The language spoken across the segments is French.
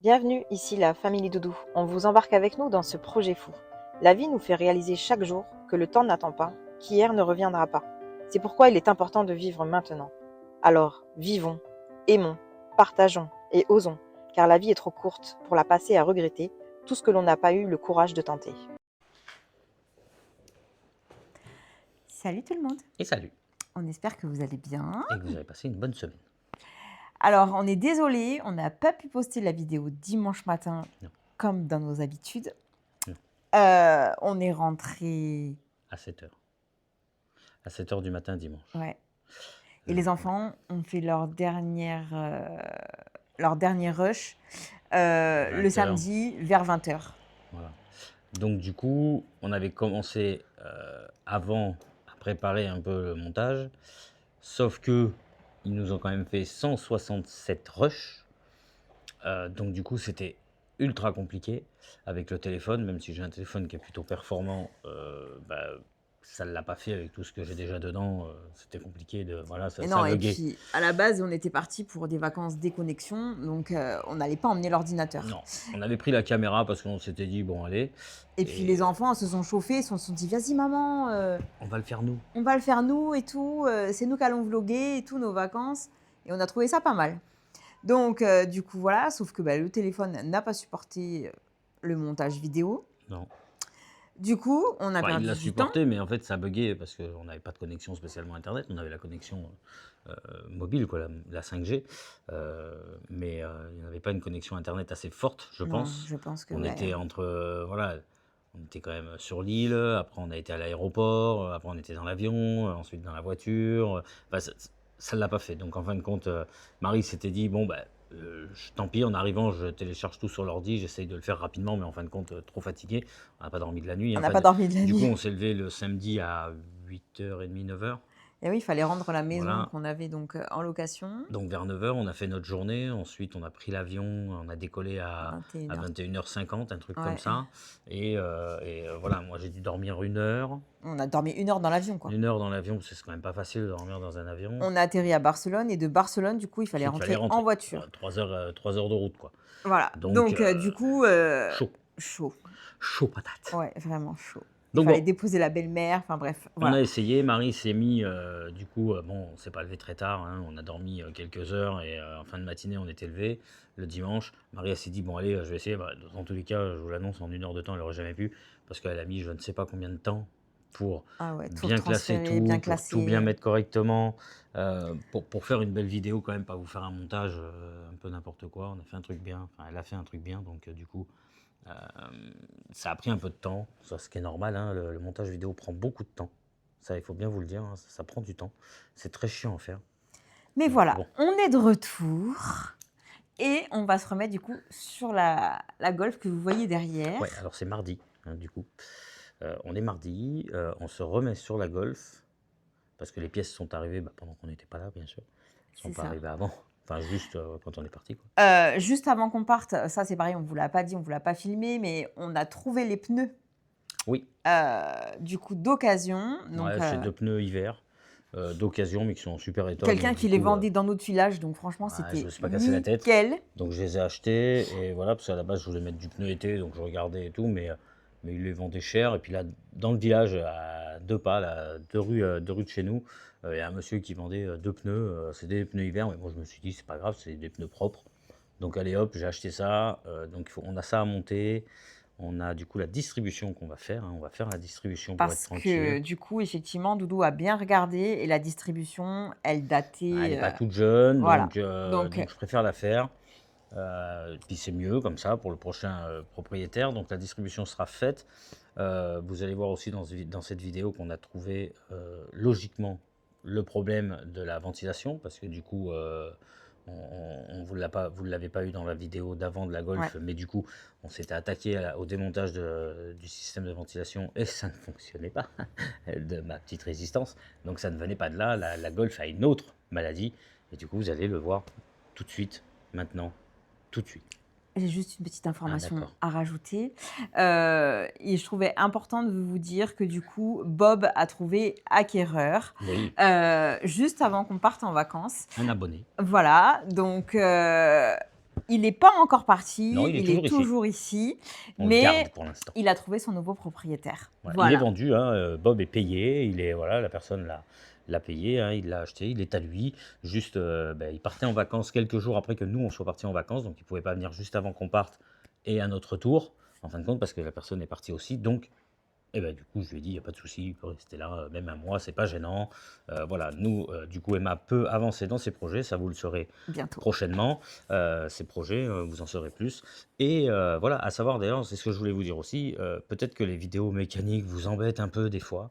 Bienvenue, ici la Famille Doudou. On vous embarque avec nous dans ce projet fou. La vie nous fait réaliser chaque jour que le temps n'attend pas, qu'hier ne reviendra pas. C'est pourquoi il est important de vivre maintenant. Alors, vivons, aimons, partageons et osons, car la vie est trop courte pour la passer à regretter tout ce que l'on n'a pas eu le courage de tenter. Salut tout le monde, Et salut, on espère que vous allez bien. et que vous avez passé une bonne semaine. Alors, on est désolé, on n'a pas pu poster la vidéo dimanche matin Non. comme dans nos habitudes. Non. On est rentré. À 7h. À 7h du matin dimanche. Ouais. Et les enfants ont fait leur dernier rush le 20h. samedi vers 20h. Voilà. Donc du coup, on avait commencé avant à préparer un peu le montage, sauf que ils nous ont quand même fait 167 rushs. Donc du coup, c'était ultra compliqué avec le téléphone, même si j'ai un téléphone qui est plutôt performant, ça ne l'a pas fait avec tout ce que j'ai déjà dedans. C'était compliqué de voilà, ça Et non, et buguait. puis à la base, on était parti pour des vacances déconnexion, donc on n'allait pas emmener l'ordinateur. Non, on avait pris la caméra parce qu'on s'était dit bon allez, Et puis les enfants se sont chauffés, se sont dit vas-y maman, on va le faire nous. on va le faire nous et tout, c'est nous qui allons vlogger et tout nos vacances. Et on a trouvé ça pas mal. Donc du coup voilà, sauf que le téléphone n'a pas supporté le montage vidéo. Non. Du coup, on a Enfin, il perdu l'a du temps. supporté, mais en fait ça buguait parce qu'on n'avait pas de connexion spécialement internet, on avait la connexion mobile, quoi, la 5G, mais il n'y avait pas une connexion internet assez forte, je Non, pense. je pense que On ouais. était entre voilà, on était quand même sur l'île, après on a été à l'aéroport, après on était dans l'avion, ensuite dans la voiture. Enfin, ça ne l'a pas fait. Donc en fin de compte, Marie s'était dit bon tant pis, en arrivant, je télécharge tout sur l'ordi, j'essaye de le faire rapidement, mais en fin de compte, trop fatigué. On n'a pas dormi de la nuit. On En n'a fait, pas dormi de la du coup, nuit. on s'est levé le samedi à 8h30, 9h. Et oui, il fallait rendre la maison Voilà. qu'on avait donc en location. Donc vers 9h, on a fait notre journée. Ensuite, on a pris l'avion, on a décollé à 21h. 21h50, un truc Ouais. comme ça. Et voilà, moi j'ai dû dormir 1 heure. On a dormi 1 heure dans l'avion, quoi. 1 heure dans l'avion, parce que c'est quand même pas facile de dormir dans un avion. On a atterri à Barcelone et de Barcelone, du coup, il fallait Ensuite, rentrer en voiture. 3 heures de route, quoi. Voilà. Donc du coup, chaud. chaud. Chaud patate. Ouais, vraiment chaud. Il Donc fallait bon, déposer la belle-mère, enfin bref. on Voilà. a essayé, Marie s'est mis, du coup, bon, on s'est pas levé très tard, hein, on a dormi quelques heures et en fin de matinée, on était levé le dimanche. Marie, elle s'est dit, bon, allez, je vais essayer. Dans tous les cas, je vous l'annonce, en 1 heure de temps, elle aurait jamais pu, parce qu'elle a mis je ne sais pas combien de temps pour Ah ouais, tout bien classer transférer, tout, bien pour tout bien classer. mettre correctement, pour faire une belle vidéo quand même, pas vous faire un montage un peu n'importe quoi. On a fait un truc bien, enfin, elle a fait un truc bien, donc du coup, ça a pris un peu de temps, ça, ce qui est normal, hein, le montage vidéo prend beaucoup de temps. Ça, il faut bien vous le dire, hein, ça prend du temps. C'est très chiant à faire. Mais Donc, voilà, bon. on est de retour et on va se remettre du coup sur la Golf que vous voyez derrière. Ouais, alors c'est mardi, hein, du coup. On est mardi, on se remet sur la Golf, parce que les pièces sont arrivées pendant qu'on n'était pas là, bien sûr. Elles ne sont C'est pas ça. arrivées avant, enfin juste quand on est parti, quoi. Juste avant qu'on parte, ça c'est pareil, on vous l'a pas dit, on vous l'a pas filmé, mais on a trouvé les pneus Oui, du coup d'occasion. Donc ouais, j'ai 2 pneus hiver d'occasion, mais qui sont en super état. quelqu'un donc, qui du les coup, vendait dans notre village, donc franchement ouais, je c'était me suis pas cassé la tête. nickel. Donc je les ai achetés, et voilà, parce qu'à la base je voulais mettre du pneu été, donc je regardais et tout, mais ils les vendaient cher. Et puis là, dans le village, à 2 pas, là, 2 rues de chez nous, il y a un monsieur qui vendait 2 pneus, c'est des pneus hiver, mais moi je me suis dit c'est pas grave, c'est des pneus propres. Donc allez hop, j'ai acheté ça, donc on a ça à monter. On a du coup la distribution qu'on va faire, hein, on va faire la distribution pour être Parce que tranquille. du coup, effectivement, Doudou a bien regardé et la distribution, elle Elle datait. n'est pas toute jeune, voilà. donc je préfère la faire. Puis c'est mieux comme ça pour le prochain propriétaire. Donc la distribution sera faite. Vous allez voir aussi dans cette vidéo qu'on a trouvé logiquement le problème de la ventilation, parce que du coup, vous ne l'avez pas eu dans la vidéo d'avant de la Golf, Ouais. mais du coup, on s'était attaqué au démontage du système de ventilation et ça ne fonctionnait pas, de ma petite résistance. Donc ça ne venait pas de là. La Golf a une autre maladie, et du coup, vous allez le voir tout de suite, maintenant, tout de suite. J'ai juste une petite information d'accord. à rajouter. Et je trouvais important de vous dire que du coup, Bob a trouvé acquéreur Oui, juste avant qu'on parte en vacances. un abonné. Voilà, donc Il n'est pas encore parti, Non, il est il toujours est ici. toujours ici, On le garde mais pour l'instant. il a trouvé son nouveau propriétaire. Ouais, il est Voilà. vendu, hein, Bob est payé, voilà, la personne l'a payé, hein, il l'a acheté, il est à lui. Juste, il partait en vacances quelques jours après que nous, on soit partis en vacances, donc il ne pouvait pas venir juste avant qu'on parte et à notre tour, en fin de compte, parce que la personne est partie aussi. Donc, du coup, je lui ai dit, il n'y a pas de souci, il peut rester là, même un mois, c'est pas gênant. Voilà, nous, du coup, Emma peut avancer dans ses projets, ça vous le saurez Bientôt. prochainement. Ces projets, vous en saurez plus. Et voilà, à savoir d'ailleurs, c'est ce que je voulais vous dire aussi, peut-être que les vidéos mécaniques vous embêtent un peu des fois,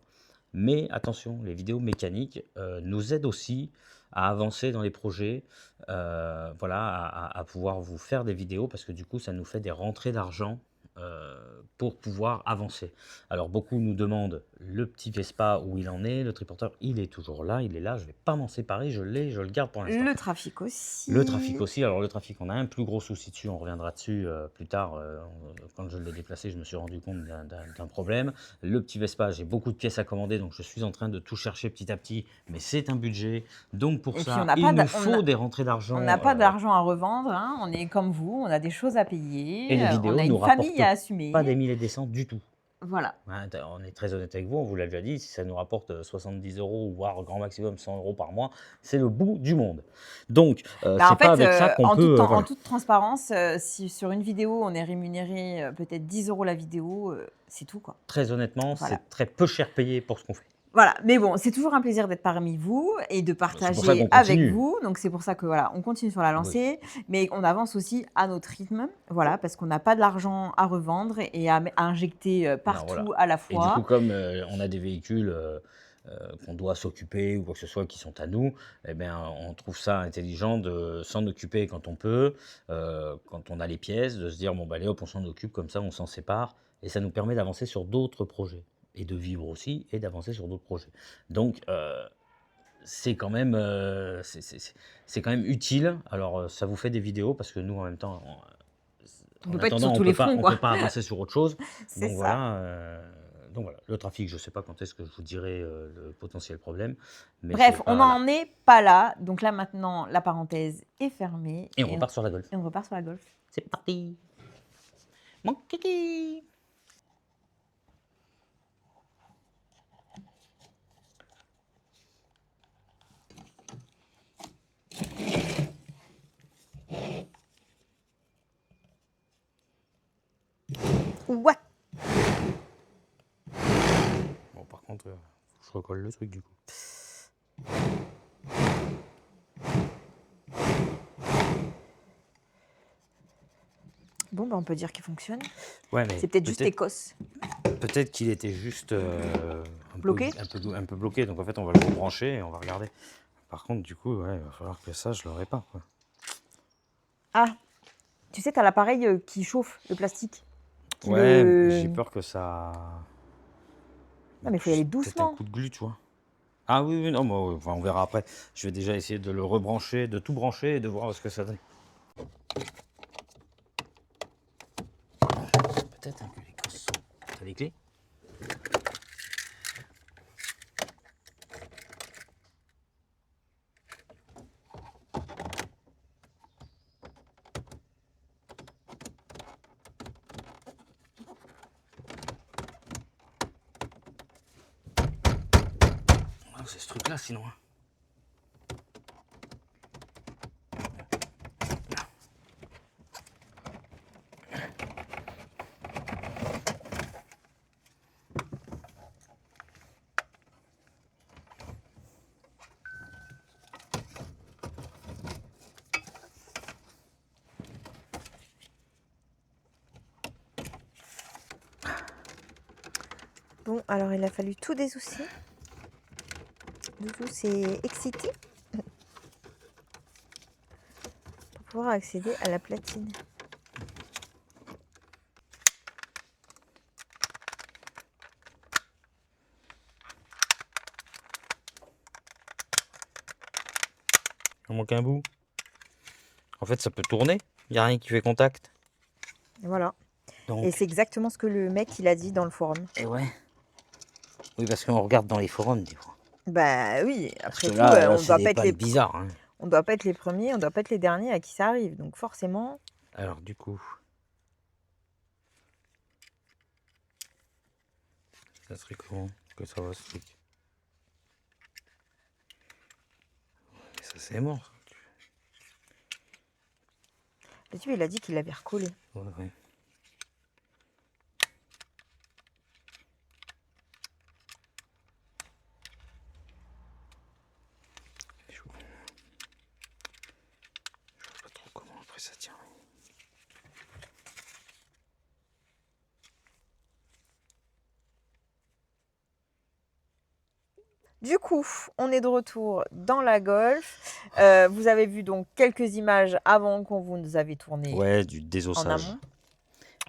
mais attention, les vidéos mécaniques nous aident aussi à avancer dans les projets, voilà, à pouvoir vous faire des vidéos, parce que du coup, ça nous fait des rentrées d'argent pour pouvoir avancer. Alors beaucoup nous demandent le petit Vespa où il en est, le triporteur, il est toujours là, il est là, je ne vais pas m'en séparer, je le garde pour l'instant. Le trafic aussi. Le trafic aussi, alors le trafic, on a un plus gros souci dessus, on reviendra dessus plus tard. Quand je l'ai déplacé, je me suis rendu compte d'un problème. Le petit Vespa, j'ai beaucoup de pièces à commander, donc je suis en train de tout chercher petit à petit, mais c'est un budget. Donc pour Et puis, ça, on n'a il pas nous d'a- on faut a- des rentrées On d'argent. n'a pas d'argent à revendre, hein. On est comme vous, on a des choses à payer, Et les on vidéos a nous une famille rapportent à assumer. pas des mille et des cents du tout. Voilà. Hein, on est très honnête avec vous, on vous l'a déjà dit, si ça nous rapporte 70 €, voire grand maximum 100 € par mois, c'est le bout du monde. Donc, Bah, c'est en pas fait, avec ça qu'on peut. en Voilà. toute transparence, si sur une vidéo, on est rémunéré peut-être 10 € la vidéo, c'est tout, quoi. Très honnêtement, Voilà. c'est très peu cher payé pour ce qu'on fait. Voilà, mais bon, c'est toujours un plaisir d'être parmi vous et de pour ça partager qu'on avec continue. vous. Donc c'est pour ça que voilà, on continue sur la lancée, mais on avance aussi à notre rythme, voilà, parce qu'on n'a pas de l'argent à revendre et à injecter partout voilà. à la Et du fois. coup, comme on a des véhicules qu'on doit s'occuper ou quoi que ce soit qui sont à nous, eh bien, on trouve ça intelligent de s'en occuper quand on peut, quand on a les pièces, de se dire bon, bah, allez hop, on s'en occupe, comme ça on s'en sépare et ça nous permet d'avancer sur d'autres projets et de vivre aussi et d'avancer sur d'autres projets. Donc, c'est quand même, c'est quand même utile. Alors, ça vous fait des vidéos parce que nous, en même temps, On en peut pas être attendant, sur tous on les peut pas, fronts, on quoi. peut pas avancer sur autre chose. C'est Donc ça. voilà, donc voilà. Le trafic, je ne sais pas quand est-ce que je vous dirai le potentiel problème. Mais Bref, c'est on pas là. n'en est pas là. Donc là maintenant, la parenthèse est fermée Et on repart sur la Golf. et on repart sur la Golf. C'est parti. Mon kiki. Ouais. Bon, par contre, faut que je recolle le truc du coup. Bon, bah, on peut dire qu'il fonctionne. Ouais, mais C'est peut-être juste Écosse. peut-être qu'il était juste Bloqué. un peu bloqué. Donc en fait, on va le rebrancher et on va regarder. Par contre, du coup, ouais, il va falloir que ça, je le répare, quoi. Ah, tu sais, tu as l'appareil qui chauffe le plastique. qui Ouais, le- mais j'ai peur que ça. Non, mais il faut y aller Peut-être un doucement. coup de glu, tu vois. Ah oui, oui, non, mais enfin, on verra après. Je vais déjà essayer de le rebrancher, de tout brancher et de voir ce que ça donne. Peut-être que les cosses sont. T'as les clés? Ah, c'est ce truc-là, sinon. Hein. Bon, alors il a fallu tout désousser. Doudou s'est excité pour pouvoir accéder à la platine. Il manque un bout. En fait, ça peut tourner. Il n'y a rien qui fait contact. Voilà. Donc, Et c'est exactement ce que le mec il a dit dans le forum. et ouais. Oui, parce qu'on regarde dans les forums des fois. Bah oui, Parce après que tout, là, on c'est doit des pas être pannes les bizarres. Hein. on ne doit pas être les premiers, on ne doit pas être les derniers à qui ça arrive. Donc forcément, Alors, du coup, ça serait comment que ça va ce truc? Mais ça, c'est mort. le type, il a dit qu'il l'avait recollé. Ouais, ouais. Je vois pas trop comment après ça tient. Du coup, on est de retour dans la Golf. Vous avez vu donc quelques images avant qu'on vous avez tourné Ouais, du en désossage. amont.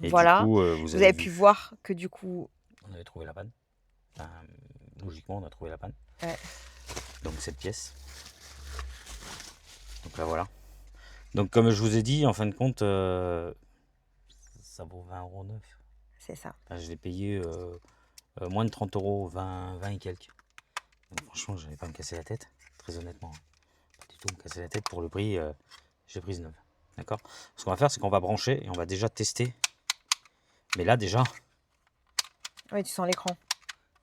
Et Voilà. du coup, vous Vous avez avez pu vu, voir que du coup, on avait trouvé la panne. Enfin, logiquement, on a trouvé la panne. Ouais. Donc cette pièce. Donc là, voilà. Donc comme je vous ai dit, en fin de compte, ça vaut 20 € neuf. c'est ça. Enfin, je l'ai payé moins de 30 €, 20 et quelques. Donc, franchement, je n'allais pas me casser la tête, très honnêtement. Pas du tout me casser la tête pour le prix, j'ai prise neuve. D'accord? Ce qu'on va faire, c'est qu'on va brancher et on va déjà tester. Mais là, déjà, Oui, tu sens l'écran.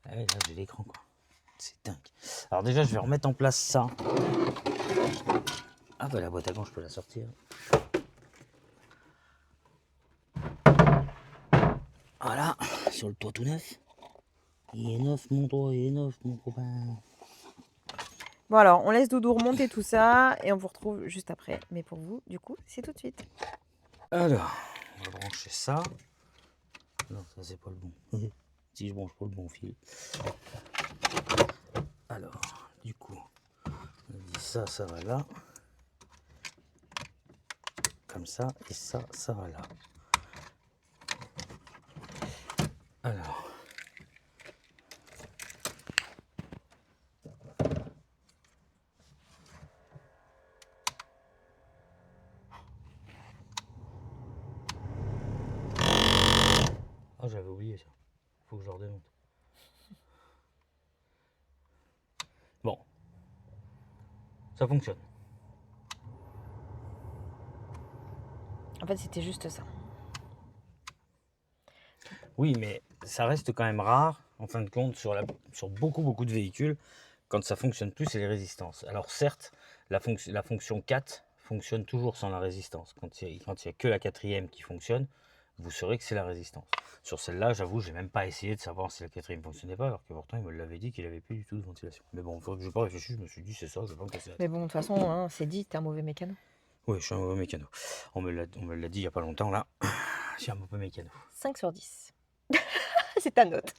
ah ouais, là, j'ai l'écran, quoi. C'est dingue. Alors déjà, je vais remettre en place ça. Ah bah la boîte à gants, je peux la sortir. Voilà, sur le toit tout neuf. Il est neuf, mon toit, il est neuf, mon copain. Bon alors, on laisse Doudou remonter tout ça et on vous retrouve juste après. Mais pour vous, du coup, c'est tout de suite. Alors, on va brancher ça. Non, ça c'est pas le bon. Si je branche pas le bon fil. Alors, du coup, on dit ça, ça va là. Comme ça, et ça, ça va là. Alors. Ah, j'avais oublié ça. Faut que je le redémonte. Bon. Ça fonctionne. En fait, c'était juste ça. Oui, mais ça reste quand même rare, en fin de compte, sur beaucoup de véhicules, quand ça fonctionne plus, c'est les résistances. Alors certes, la fonction 4 fonctionne toujours sans la résistance. Quand il y a que la quatrième qui fonctionne, vous saurez que c'est la résistance. Sur celle-là, j'avoue, j'ai même pas essayé de savoir si la quatrième ne fonctionnait pas, alors que pourtant, il me l'avait dit qu'il avait plus du tout de ventilation. Mais bon, faut que je n'ai pas réfléchi, je me suis dit, c'est ça, je vais pas me casser la tête. Mais bon, de toute façon, hein, c'est dit, t'es un mauvais mécano. Oui, je suis un mauvais mécano. On me l'a dit il y a pas longtemps, là. Je suis un mauvais mécano. 5 sur 10. C'est ta note.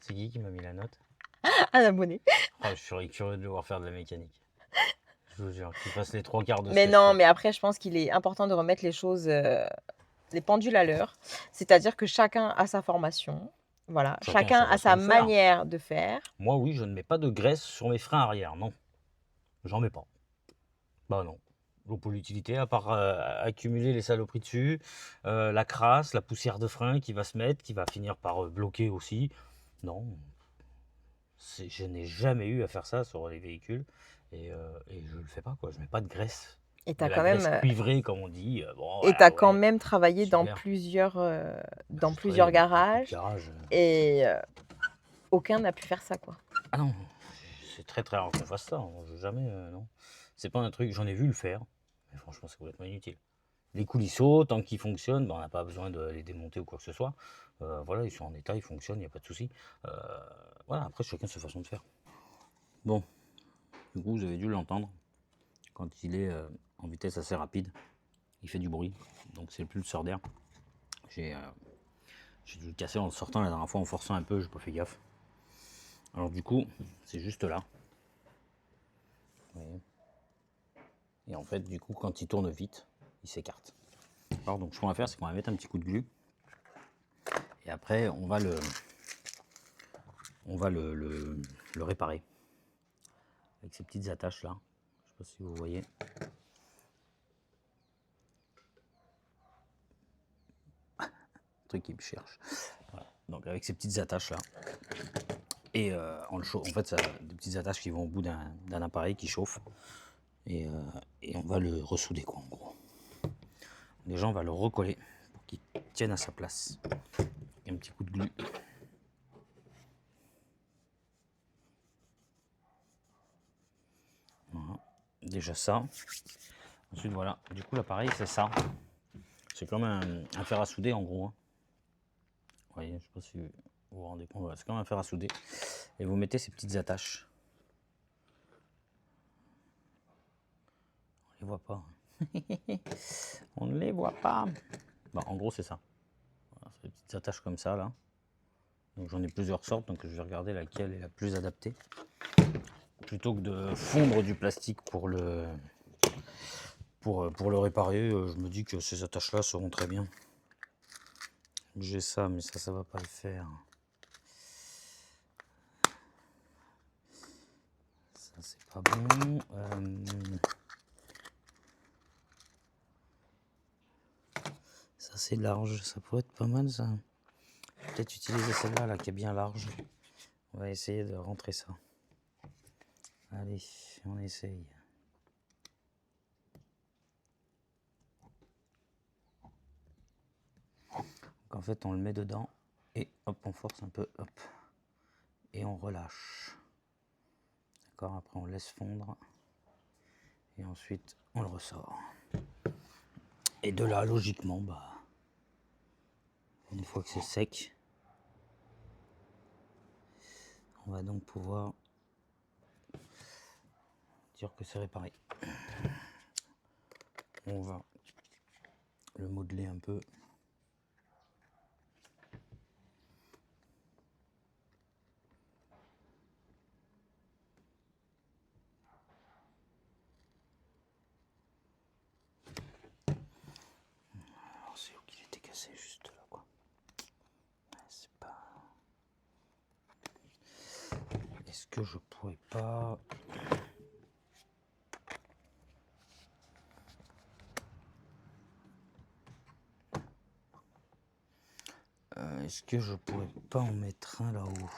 C'est qui m'a mis la note? Un abonné. Oh, je serais curieux de le voir faire de la mécanique. Je vous jure, qu'il fasse les 3 quarts de ce Mais que je non, fais. mais après, je pense qu'il est important de remettre les choses, les pendules à l'heure. C'est-à-dire que chacun a sa formation. Voilà. Chacun a sa façon de faire. manière de faire. Moi, oui, je ne mets pas de graisse sur mes freins arrière, non. J'en mets pas. Bah non. Pour l'utilité, à part accumuler les saloperies dessus, la crasse, la poussière de frein qui va se mettre, qui va finir par bloquer aussi. Non. Je n'ai jamais eu à faire ça sur les véhicules et je le fais pas, quoi. Je mets pas de graisse. Et De t'as la quand graisse même, cuivrée, comme on dit. Bon, et voilà, t'as quand ouais, même travaillé dans super. plusieurs, dans Je plusieurs travaille dans beaucoup garages. de garages. Et aucun n'a pu faire ça, quoi. Ah non, c'est très rare qu'on fasse ça. Je jamais, non. C'est pas un truc, j'en ai vu le faire, mais franchement, c'est complètement inutile. Les coulisseaux, tant qu'ils fonctionnent, on n'a pas besoin de les démonter ou quoi que ce soit. Voilà, ils sont en état, ils fonctionnent, il n'y a pas de souci. Voilà, après, chacun sa façon de faire. Bon, du coup, vous avez dû l'entendre. Quand il est en vitesse assez rapide, il fait du bruit. Donc, c'est le pulseur d'air. J'ai dû le casser en le sortant la dernière fois, en forçant un peu, j'ai pas fait gaffe. Alors, du coup, c'est juste là. Vous voyez. Et en fait, du coup, quand il tourne vite, il s'écarte. Alors, donc, ce qu'on va faire, c'est qu'on va mettre un petit coup de glu. Et après, on va le réparer. Avec ces petites attaches là. Je sais pas si vous voyez. Un truc qui me cherche. Voilà. Donc, avec ces petites attaches là. Et en fait, ça, des petites attaches qui vont au bout d'un appareil qui chauffe. Et, et on va le ressouder, quoi, en gros. Déjà, on va le recoller pour qu'il tienne à sa place. Et un petit coup de glu. Voilà. Déjà ça. Ensuite, voilà. Du coup, l'appareil, c'est ça. C'est comme un fer à souder, en gros. Hein. Vous voyez, je ne sais pas si vous vous rendez compte. Voilà, c'est comme un fer à souder. Et vous mettez ces petites attaches. On les voit pas. On ne les voit pas. Bah, en gros, c'est ça. Voilà, c'est des petites attaches comme ça, là. Donc j'en ai plusieurs sortes, donc je vais regarder laquelle est la plus adaptée. Plutôt que de fondre du plastique pour le réparer, je me dis que ces attaches-là seront très bien. J'ai ça, mais ça va pas le faire. Ça, c'est pas bon. Ça, c'est large. Ça pourrait être pas mal, ça. Peut-être utiliser celle-là, là, qui est bien large. On va essayer de rentrer ça. Allez, on essaye. Donc en fait, on le met dedans et hop, on force un peu, hop, et on relâche. D'accord, après on laisse fondre et ensuite on le ressort. Et de là, logiquement, bah, une fois que c'est sec, on va donc pouvoir dire que c'est réparé. On va le modeler un peu. Alors c'est où qu'il était cassé, juste là, quoi. C'est pas... Est-ce que je pourrais pas... Est-ce que je pourrais pas en mettre un là-haut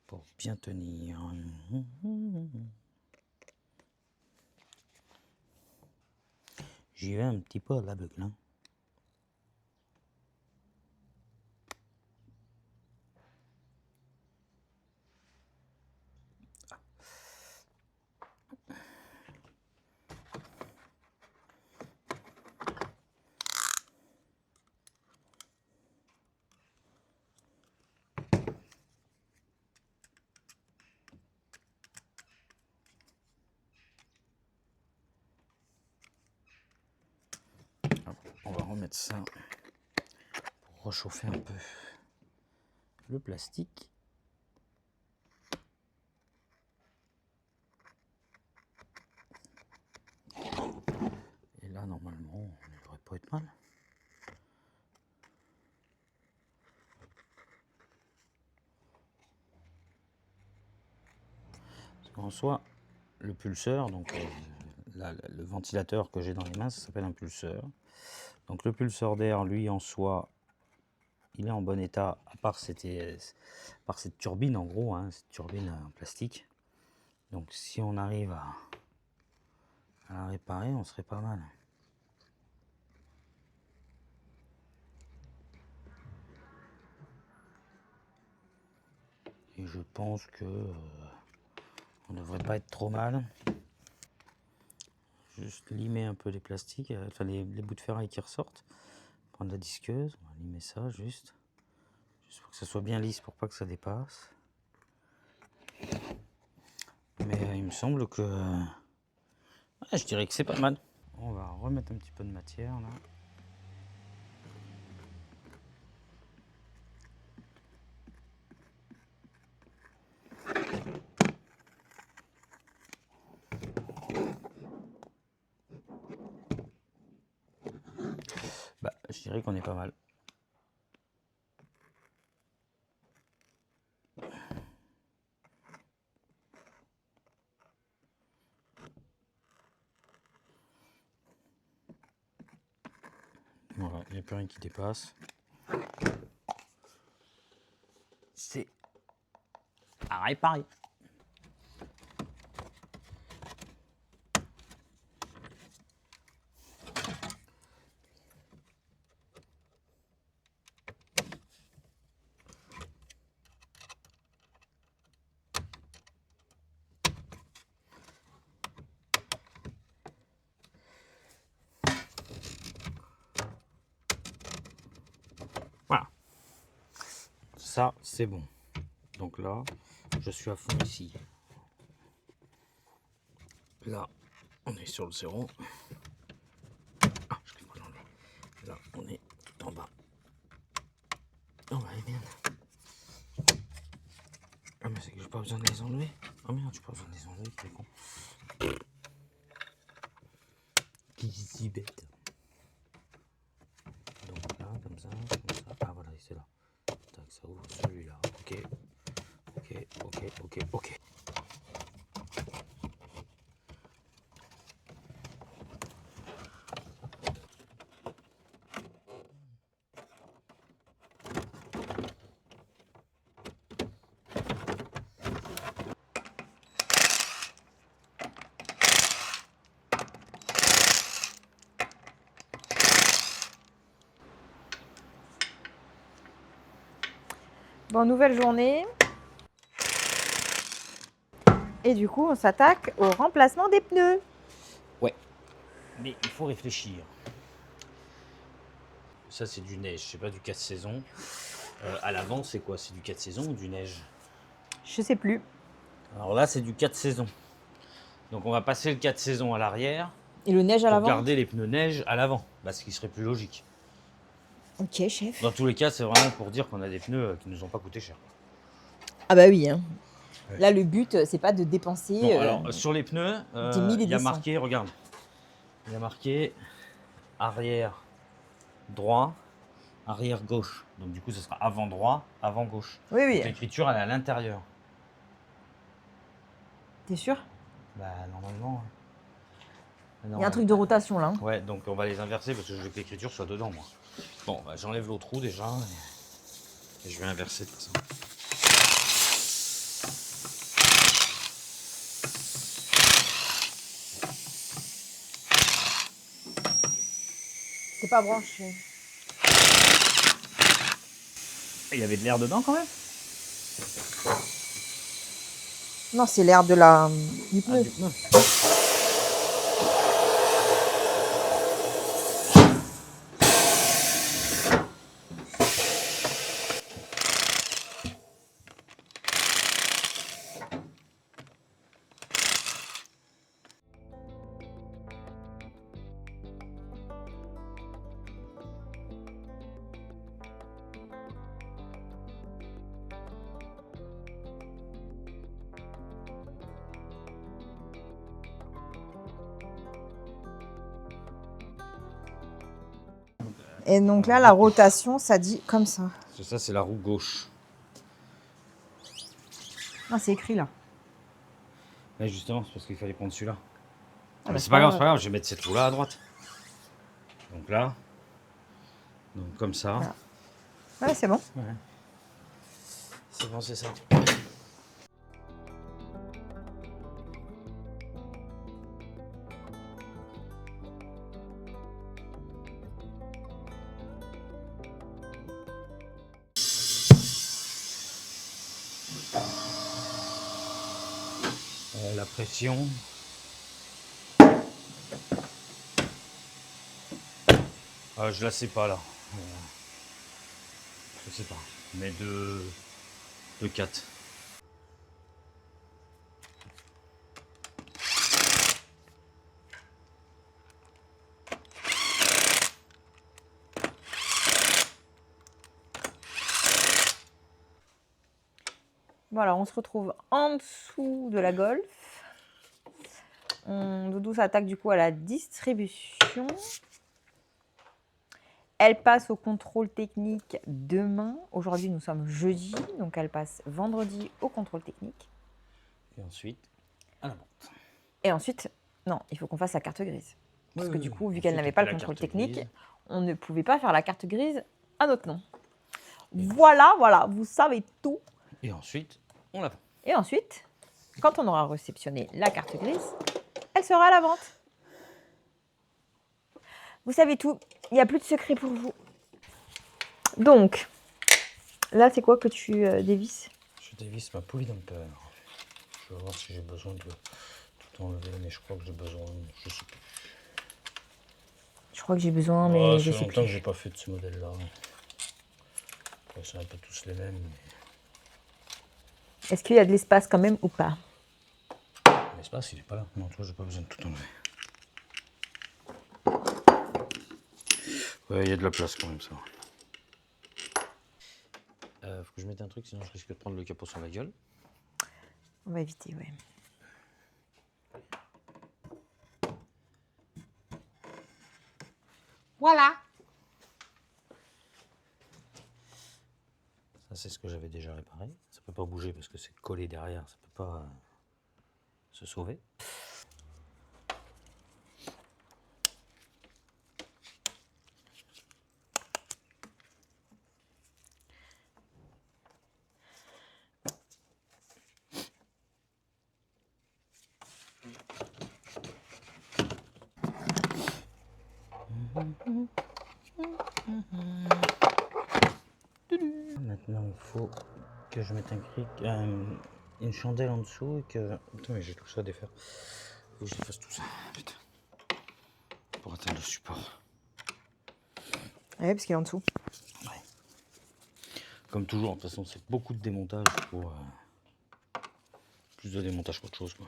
pour bien tenir? J'y vais un petit peu à l'aveugle. Hein. On va remettre ça pour réchauffer un peu le plastique. Et là, normalement, on ne devrait pas être mal. Parce qu'en soi, le pulseur, donc le ventilateur que j'ai dans les mains, ça s'appelle un pulseur. Donc le pulseur d'air, lui, en soi, il est en bon état, à part cette turbine, en gros, hein, cette turbine en plastique. Donc si on arrive à la réparer, on serait pas mal. Et je pense que on devrait pas être trop mal. Juste limer un peu les plastiques, enfin les bouts de ferraille qui ressortent. Prendre la disqueuse, on va limer ça juste pour que ça soit bien lisse, pour pas que ça dépasse. Mais il me semble que ouais, je dirais que c'est pas mal. On va remettre un petit peu de matière là. Bah, je dirais qu'on est pas mal. Voilà, il n'y a plus rien qui dépasse. C'est à réparer. ça, c'est bon. Donc là, je suis à fond ici. Là, on est sur le 0. Ah, je clique pas l'enlever. Là, on est tout en bas. Oh, allez, merde. Ah, mais c'est que j'ai pas besoin de les enlever. Oh merde, j'ai pas besoin de les enlever, c'est con. Qui est si bête. Donc là, comme ça, comme ça. Ah, voilà, c'est là. Tac, ça ouvre celui-là. Ok. Ok, ok, ok, ok. Bon, nouvelle journée. Et du coup, on s'attaque au remplacement des pneus. Ouais. Mais il faut réfléchir. Ça, c'est du neige, c'est pas du 4 saisons. À l'avant, c'est quoi? C'est du 4 saisons ou du neige? Je sais plus. Alors là, c'est du 4 saisons. Donc on va passer le 4 saisons à l'arrière Et le neige à pour l'avant? garder les pneus neige à l'avant. Bah, ce qui serait plus logique. Ok, chef. Dans tous les cas, c'est vraiment pour dire qu'on a des pneus qui nous ont pas coûté cher. Ah bah oui. Hein. Ouais. Là, le but, c'est pas de dépenser. Bon, alors sur les pneus, des mille et il y a des cents. marqué, regarde, il y a marqué arrière droit, arrière gauche. Donc du coup, ce sera avant droit, avant gauche. Oui, oui. Donc, l'écriture, elle est à l'intérieur. T'es sûr? Bah, normalement. Il y a un truc de rotation là. Hein. Ouais, donc on va les inverser parce que je veux que l'écriture soit dedans, moi. Bon, bah, j'enlève l'autre roue déjà. Et je vais inverser tout ça. C'est pas branché. Il y avait de l'air dedans quand même? Non, c'est l'air de du pneu. Ah, du pneu. Et donc là, la rotation, ça dit comme ça. Ça, c'est la roue gauche. Ah, c'est écrit là. Là, justement, c'est parce qu'il fallait prendre celui-là. Ah, Mais c'est pas grave, je vais mettre cette roue-là à droite. Donc là. Donc comme ça. Voilà. Ouais, c'est bon. Ouais. C'est bon, c'est ça. La pression. Je la sais pas là. Je sais pas. Mais de 4. Voilà, on se retrouve en dessous de la Golf. Doudou s'attaque du coup à la distribution. Elle passe au contrôle technique demain. Aujourd'hui, nous sommes jeudi, donc elle passe vendredi au contrôle technique. Et ensuite, à la vente. Et ensuite, non, il faut qu'on fasse la carte grise. Parce que du coup, vu qu'elle Ensuite, n'avait on pas fait le la contrôle carte technique, grise. on ne pouvait pas faire la carte grise à notre nom. Voilà, vous savez tout. Et ensuite, on la vend. Et ensuite, quand on aura réceptionné la carte grise, elle sera à la vente. Vous savez tout, il n'y a plus de secret pour vous. Donc, là, c'est quoi que tu dévisses? Je dévisse ma poulie dumper. Je vais voir si j'ai besoin de tout enlever, mais je crois que j'ai besoin, je sais plus. Je crois que j'ai besoin, mais je ça sais fait longtemps que plus. j'ai pas fait de ce modèle-là. Ils sont un peu tous les mêmes, Est-ce qu'il y a de l'espace quand même ou pas? mais l'espace, il est pas là. Non, toi, j'ai pas besoin de tout enlever. Ouais, il y a de la place quand même, ça. Faut que je mette un truc, sinon je risque de prendre le capot sur la gueule. On va éviter, ouais. Voilà. Ça, c'est ce que j'avais déjà réparé. Ça peut pas bouger parce que c'est collé derrière, ça peut pas se sauver. Maintenant, il faut que je mette une chandelle en dessous et que... Putain, mais j'ai tout ça à défaire. Faut que je fasse tout ça. Putain. Pour atteindre le support. Ouais, parce qu'il est en dessous. Ouais. Comme toujours, de toute façon, c'est beaucoup de démontage pour... plus de démontage qu'autre chose, quoi.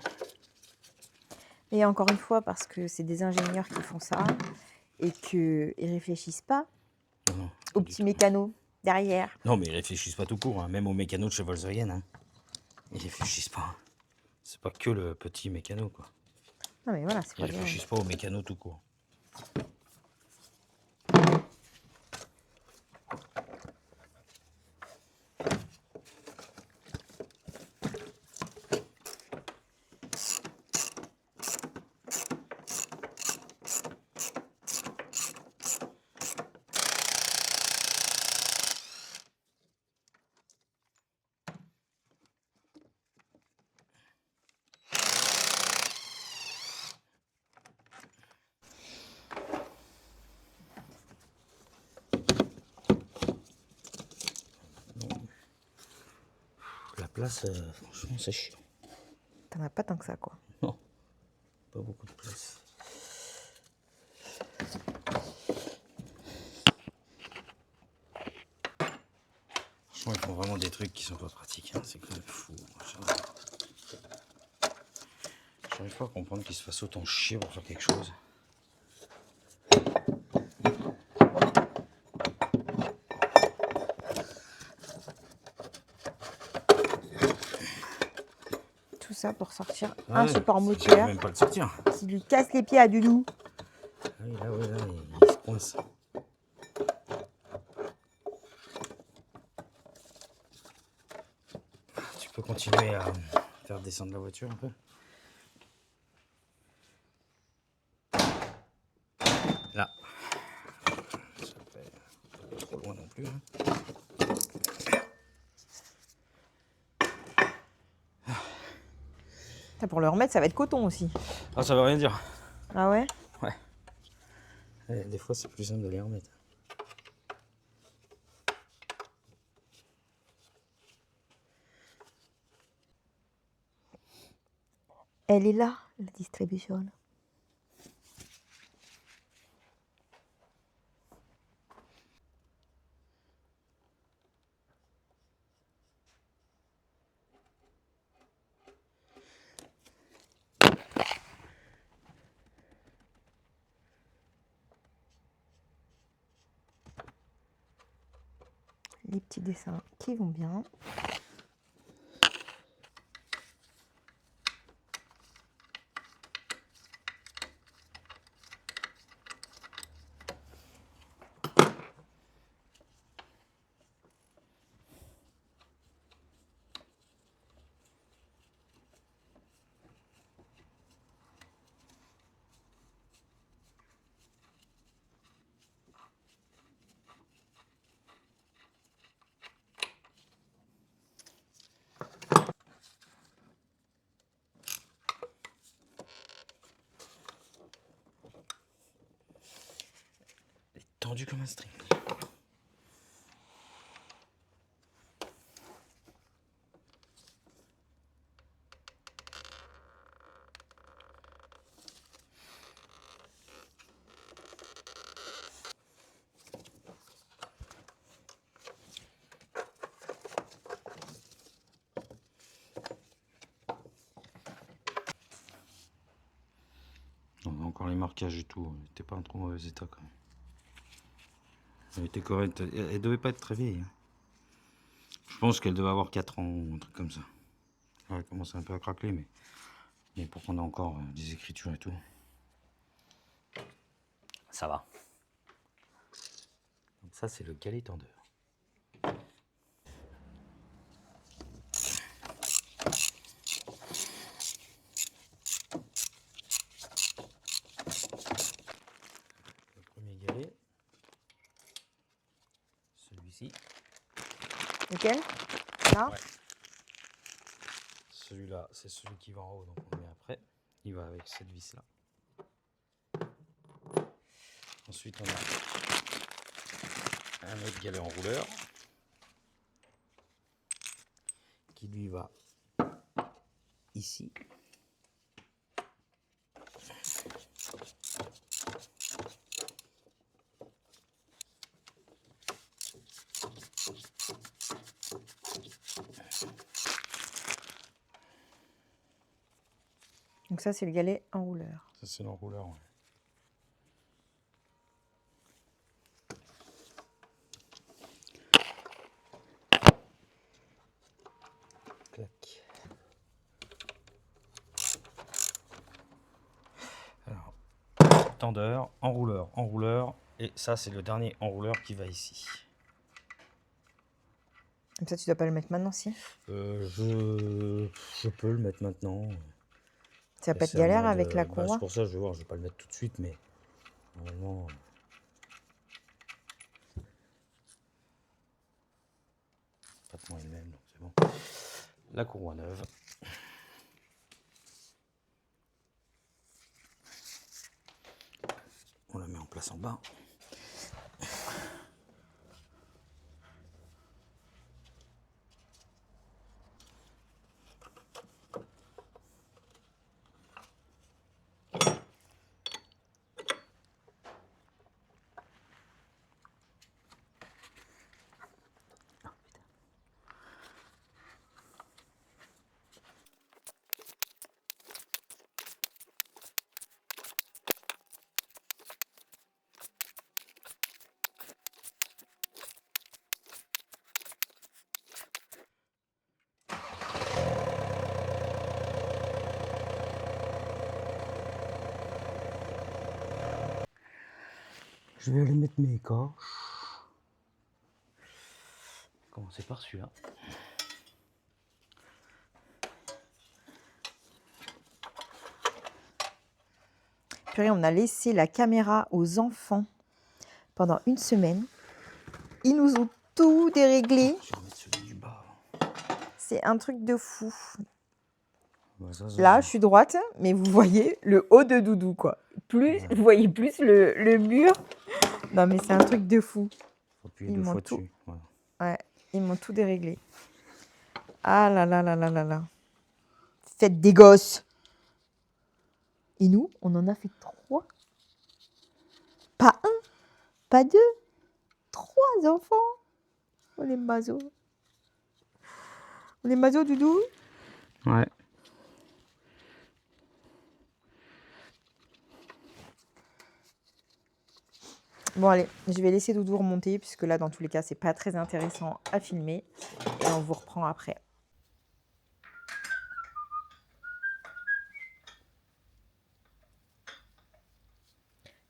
Et encore une fois, parce que c'est des ingénieurs qui font ça et qu'ils ne réfléchissent pas Non, aux pas du petits tout. mécanos derrière. Non, mais ils réfléchissent pas tout court, hein. Même aux mécanos de chez Volkswagen. Hein. Ils réfléchissent pas. C'est pas que le petit mécano, quoi. Non, mais voilà, c'est Ils pas bien. réfléchissent pas aux mécanos tout court. La place, franchement, c'est chiant. T'en as pas tant que ça, quoi. Non, pas beaucoup de place. Franchement, ils font vraiment des trucs qui sont pas pratiques. Hein. C'est quand même fou. J'arrive pas à comprendre qu'ils se fassent autant chier pour faire quelque chose. Tout ça pour sortir Ah un ouais, support ça moteur suffit même pas de sortir. qui lui casse les pieds à Doudou. Ah oui, là, ouais, là, il se coince. Tu peux continuer à faire descendre la voiture un peu. Là. Ça fait pas trop loin non plus. Hein. Ça, pour le remettre, ça va être coton aussi. Ah, ça veut rien dire. Ah ouais? Ouais. Et des fois, c'est plus simple de les remettre. Elle est là, la distribution. Les petits dessins qui vont bien. Elle est tendue comme un string. encore les marquages et tout. Elle était pas en trop mauvais état quand même. Elle était correcte. Elle devait pas être très vieille, hein. Je pense qu'elle devait avoir 4 ans ou un truc comme ça. Elle commence un peu à craquer, mais pour qu'on ait encore des écritures et tout, ça va. Donc ça, c'est le galet tendeur. Le premier galet, celui-ci. Lequel? Là? Ouais. Celui-là, c'est celui qui va en haut, donc on le met après. Il va avec cette vis-là. Ensuite, on a un autre galet enrouleur qui lui va ici. Donc ça, c'est le galet enrouleur. Ça, c'est l'enrouleur. Ouais. Clac. Alors, tendeur, enrouleur, enrouleur. Et ça, c'est le dernier enrouleur qui va ici. Comme ça, tu dois pas le mettre maintenant, si? Je peux le mettre maintenant. Ça va pas être C'est en galère mode, avec la bah, courroie? c'est pour ça que je vais voir, je vais pas le mettre tout de suite, mais normalement. Pratiquement est le même, donc c'est bon. La courroie neuve. On la met en place en bas. Je vais aller mettre mes écorches. Commencer par celui-là. Purée, on a laissé la caméra aux enfants pendant une semaine. Ils nous ont tout déréglé. Je vais remettre celui du bas. C'est un truc de fou. Ouais, ça, Là, je suis droite, mais vous voyez le haut de Doudou, quoi. Ouais. Vous voyez plus le mur. Non, mais c'est un truc de fou. Faut appuyer Ils deux m'ont fois tout- dessus. Voilà. Ouais, ils m'ont tout déréglé. Ah là là là là là là. Faites des gosses. Et nous, on en a fait 3. Pas 1, pas 2, 3 enfants. On est maso. On est maso, Doudou. Ouais. Bon, allez, je vais laisser Doudou remonter, puisque là, dans tous les cas, c'est pas très intéressant à filmer. Et on vous reprend après.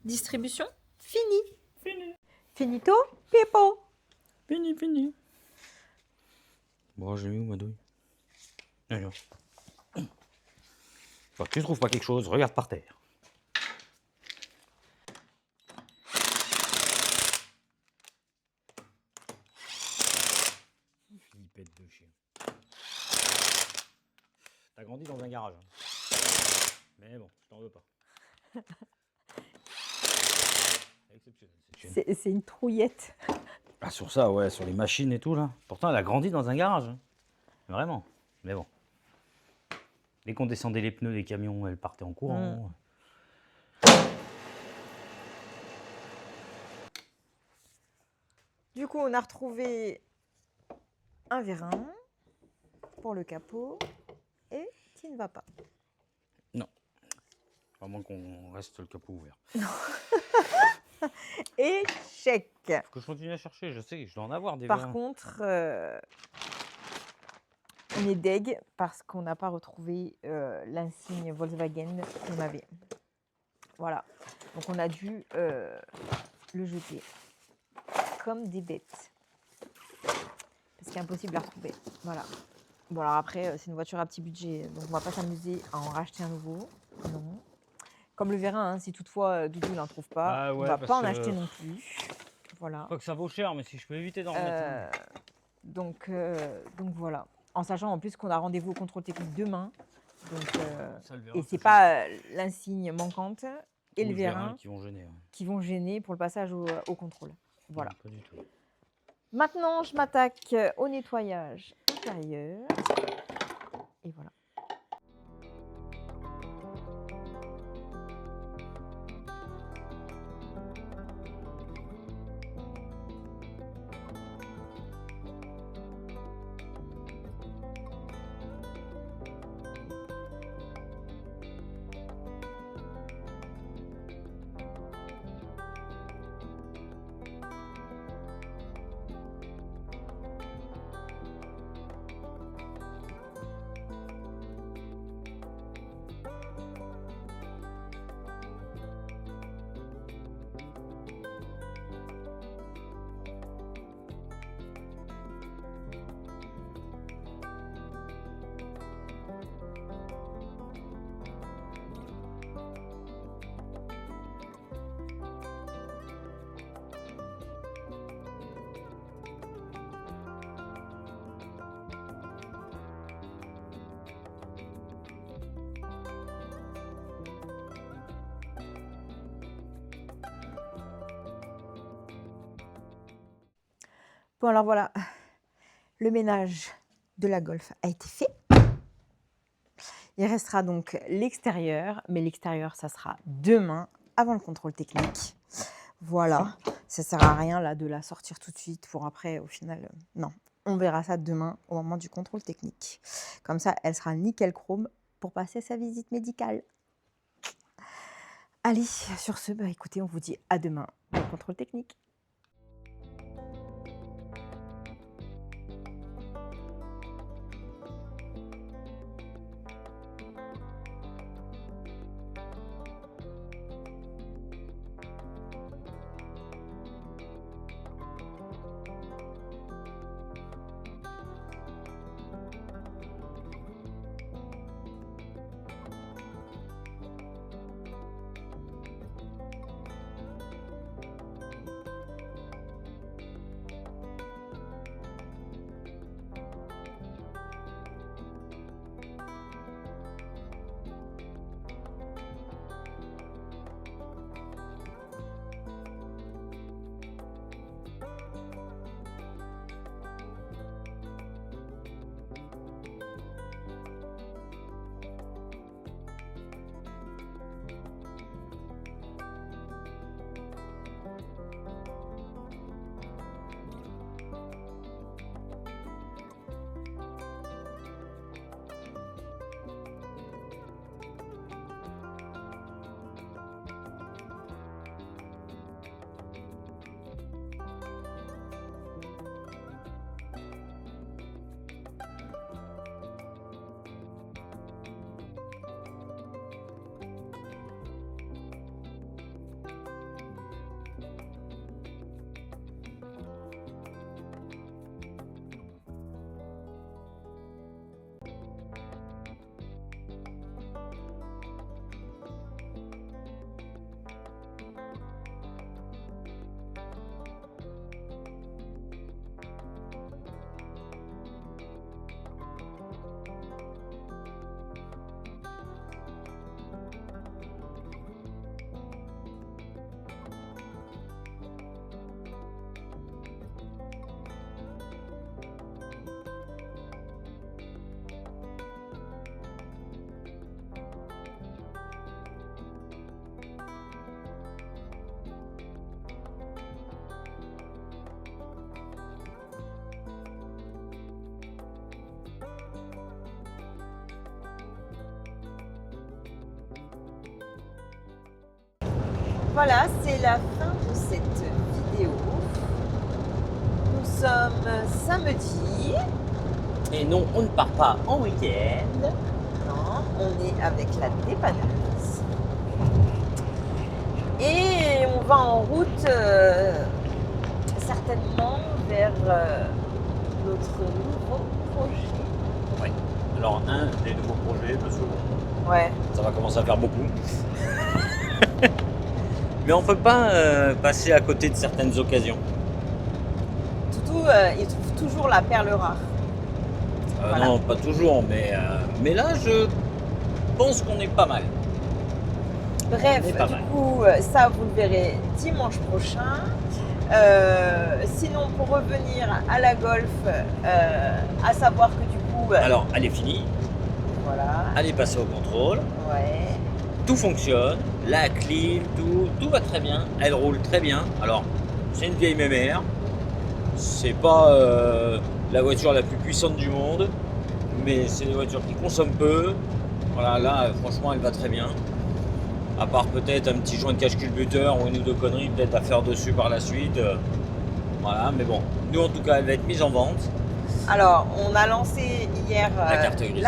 Distribution fini. Finito, Pippo. Fini. Bon, j'ai mis où ma douille? Alors. Enfin, tu trouves pas quelque chose, regarde par terre. Flippette de chien. T'as grandi dans un garage. Hein. Mais bon, je t'en veux pas. Exceptionnel, cette chienne. C'est une trouillette. Ah, sur ça, ouais, sur les machines et tout, là. Pourtant, elle a grandi dans un garage. Hein. Vraiment. Mais bon. Dès qu'on descendait les pneus des camions, elle partait en courant. Du coup, on a retrouvé un vérin pour le capot et qui ne va pas. À moins qu'on reste le capot ouvert. Échec. Faut que je continue à chercher, je sais que je dois en avoir des Par vérins. contre, on est deg parce qu'on n'a pas retrouvé l'insigne Volkswagen qu'on avait. Voilà. Donc on a dû le jeter comme des bêtes. Parce qu'il est impossible à retrouver. Voilà. Bon alors après, c'est une voiture à petit budget, donc on va pas s'amuser à en racheter un nouveau. Non. Comme le vérin, hein, si toutefois Doudou n'en trouve pas, Ah on ouais, va parce pas en que acheter non plus. Voilà. je crois que ça vaut cher, mais si je peux éviter d'en remettre un. Donc voilà. En sachant en plus qu'on a rendez-vous au contrôle technique demain. Donc, Ça, le vérin, et ça c'est fait- pas l'insigne manquante et Ou le vérin qui vont gêner. Ouais. qui vont gêner pour le passage au contrôle. Voilà. Non, pas du tout. Maintenant, je m'attaque au nettoyage intérieur. Et voilà. Bon alors voilà, le ménage de la Golf a été fait. Il restera donc l'extérieur, mais l'extérieur, ça sera demain, avant le contrôle technique. Voilà, ça sert à rien là de la sortir tout de suite pour après, au final, non. On verra ça demain au moment du contrôle technique. Comme ça, elle sera nickel chrome pour passer sa visite médicale. Allez, sur ce, bah, écoutez, on vous dit à demain pour le contrôle technique. Voilà, c'est la fin de cette vidéo. Nous sommes samedi. Et non, on ne part pas en week-end. Non, on est avec la dépanneuse. Et on va en route certainement vers notre nouveau projet. Ouais. Alors, un des nouveaux projets, parce que bon, Ouais. ça va commencer à faire beaucoup. Mais on peut pas passer à côté de certaines occasions. Toutou, il trouve toujours la perle rare. Voilà. Non, pas toujours, mais là, je pense qu'on est pas mal. Bref, On est pas du mal. coup, ça vous le verrez dimanche prochain. Sinon, pour revenir à la golf, à savoir que du coup, Alors, elle est finie, voilà, elle est passée au contrôle, ouais, tout fonctionne, la clim, tout va très bien, elle roule très bien. Alors, c'est une vieille mémère, c'est pas la voiture la plus puissante du monde, mais c'est une voiture qui consomme peu. Voilà, là, franchement, elle va très bien. À part peut-être un petit joint de cache culbuteur ou une ou deux conneries peut-être à faire dessus par la suite. Voilà, mais bon, nous en tout cas, elle va être mise en vente. Alors, on a lancé hier La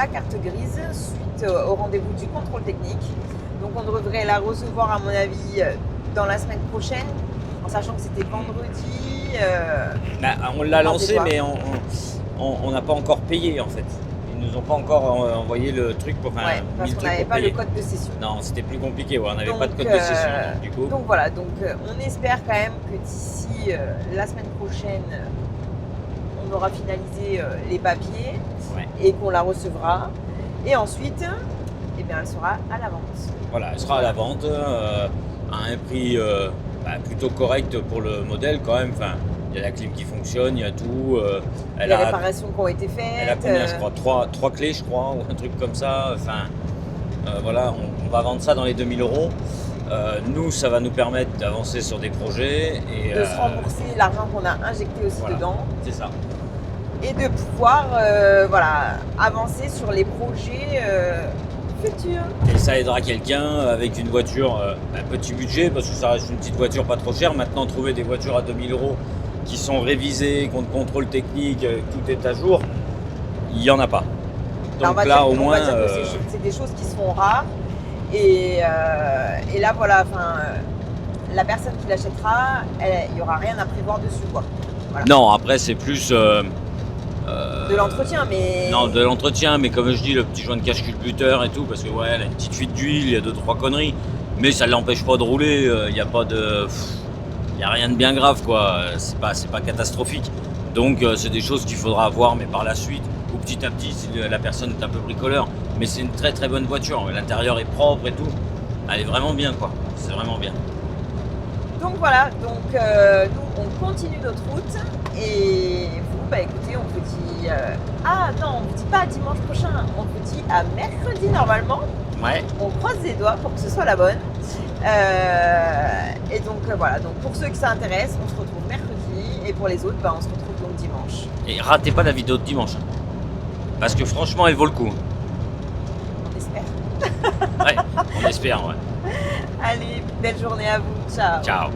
carte grise. suite au rendez-vous du contrôle technique. Donc, on devrait la recevoir, à mon avis, dans la semaine prochaine, en sachant que c'était vendredi. Bah, on l'a Par lancé, des doigts. mais on n'a pas encore payé en fait. Ils nous ont pas encore envoyé le truc pour Ouais, parce mis qu'on le truc n'avait pour pas le payer. code de session. Non, c'était plus compliqué, ouais, on n'avait pas de Donc, code de session. Donc, du coup, Donc voilà, on espère quand même que d'ici la semaine prochaine, on aura finalisé les papiers ouais. et qu'on la recevra. Et ensuite, eh bien, elle sera à la vente. Voilà, elle sera à la vente à un prix plutôt correct pour le modèle quand même. Enfin, il y a la clim qui fonctionne, il y a tout. Elle Les a, réparations qui ont été faites. elle a combien, je crois, trois clés, je crois, ou un truc comme ça. Enfin, voilà, on va vendre ça dans les 2000 €. Nous, ça va nous permettre d'avancer sur des projets et de se rembourser l'argent qu'on a injecté aussi voilà. dedans C'est ça. et de pouvoir voilà, avancer sur les projets futurs. Et ça aidera quelqu'un avec une voiture à petit budget, parce que ça reste une petite voiture pas trop chère. Maintenant, trouver des voitures à 2000 € qui sont révisées, qui ont le contrôle technique, tout est à jour, il n'y en a pas. Alors, Donc là, au on moins, va dire que c'est des choses qui se font rares. Et là, voilà, la personne qui l'achètera, il n'y aura rien à prévoir dessus, quoi. Voilà. non, après, c'est plus... De l'entretien, mais... Non, de l'entretien, mais comme je dis, le petit joint de cache culbuteur et tout, parce que ouais, elle a une petite fuite d'huile, il y a 2-3 conneries, mais ça ne l'empêche pas de rouler, il n'y a pas de... Il n'y a rien de bien grave, quoi, c'est pas catastrophique. Donc c'est des choses qu'il faudra voir, mais par la suite, ou petit à petit, si la personne est un peu bricoleur. Mais c'est une très très bonne voiture, l'intérieur est propre et tout, elle est vraiment bien, quoi, c'est vraiment bien. Donc voilà, nous on continue notre route et vous, bah écoutez, on vous dit... Ah non, on vous dit pas à dimanche prochain, on vous dit à mercredi normalement. Ouais. On croise les doigts pour que ce soit la bonne. Et donc voilà, donc pour ceux que ça intéresse, on se retrouve mercredi et pour les autres, bah, on se retrouve donc dimanche. Et ratez pas la vidéo de dimanche, parce que franchement, elle vaut le coup. On espère. Ouais, on espère, ouais. Allez, belle journée à vous. Ciao. Ciao.